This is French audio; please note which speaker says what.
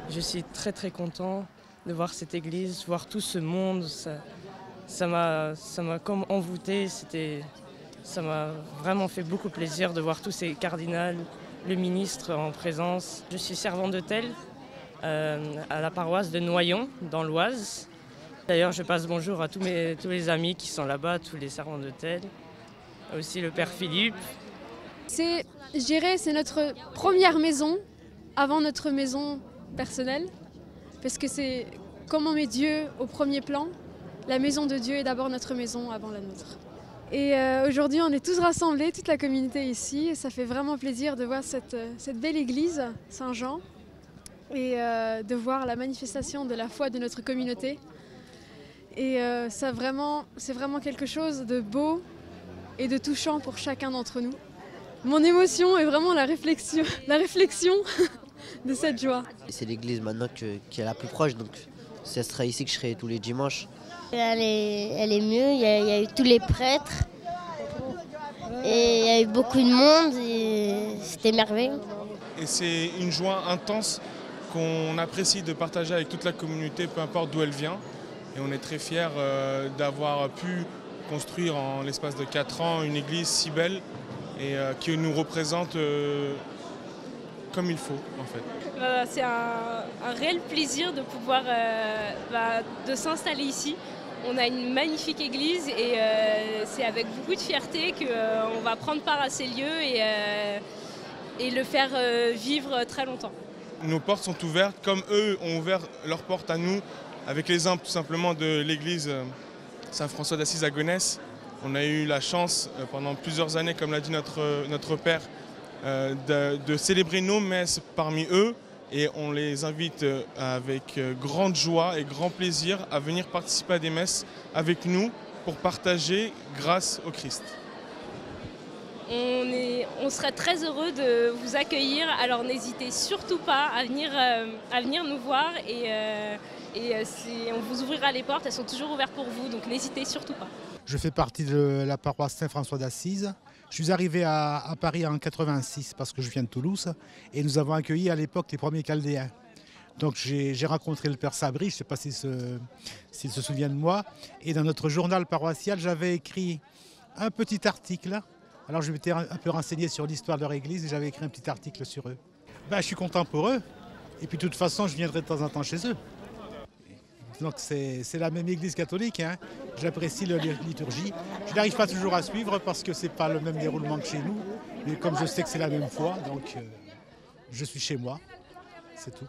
Speaker 1: Je suis très très content de voir cette église, voir tout ce monde. Ça m'a comme envoûté. Ça m'a vraiment fait beaucoup plaisir de voir tous ces cardinals, le ministre en présence. Je suis servant d'autel à la paroisse de Noyon, dans l'Oise. D'ailleurs, je passe bonjour à tous les amis qui sont là-bas, tous les servants d'autel. Aussi le père Philippe.
Speaker 2: Je dirais, c'est notre première maison avant notre maison personnelle. Parce que c'est comme on met Dieu au premier plan, la maison de Dieu est d'abord notre maison avant la nôtre. Et aujourd'hui, on est tous rassemblés, toute la communauté ici. Et ça fait vraiment plaisir de voir cette belle église Saint-Jean et de voir la manifestation de la foi de notre communauté. Et c'est vraiment quelque chose de beau et de touchant pour chacun d'entre nous. Mon émotion est vraiment la réflexion de cette joie.
Speaker 3: C'est l'église maintenant qui est la plus proche, donc ce sera ici que je serai tous les dimanches.
Speaker 4: Elle est mieux, il y a eu tous les prêtres et il y a eu beaucoup de monde et c'était merveilleux.
Speaker 5: Et c'est une joie intense qu'on apprécie de partager avec toute la communauté, peu importe d'où elle vient. Et on est très fiers d'avoir pu construire en l'espace de 4 ans une église si belle et qui nous représente comme il faut en fait.
Speaker 6: C'est un réel plaisir de pouvoir de s'installer ici. On a une magnifique église et c'est avec beaucoup de fierté qu'on va prendre part à ces lieux et le faire vivre très longtemps.
Speaker 5: Nos portes sont ouvertes comme eux ont ouvert leurs portes à nous, avec l'exemple tout simplement de l'église Saint-François d'Assise à Gonesse. On a eu la chance pendant plusieurs années, comme l'a dit notre père, de célébrer nos messes parmi eux et on les invite avec grande joie et grand plaisir à venir participer à des messes avec nous pour partager grâce au Christ.
Speaker 6: On serait très heureux de vous accueillir, alors n'hésitez surtout pas à venir nous voir on vous ouvrira les portes, elles sont toujours ouvertes pour vous, donc n'hésitez surtout pas.
Speaker 7: Je fais partie de la paroisse Saint-François d'Assise. Je suis arrivé à Paris en 86 parce que je viens de Toulouse et nous avons accueilli à l'époque les premiers Chaldéens. Donc j'ai rencontré le père Sabri, je ne sais pas s'il se souvient de moi, et dans notre journal paroissial j'avais écrit un petit article. Alors je m'étais un peu renseigné sur l'histoire de leur église et j'avais écrit un petit article sur eux. Je suis content pour eux et puis de toute façon je viendrai de temps en temps chez eux. Donc c'est la même église catholique, hein. J'apprécie la liturgie. Je n'arrive pas toujours à suivre parce que ce n'est pas le même déroulement que chez nous. Mais comme je sais que c'est la même foi, donc je suis chez moi, c'est tout.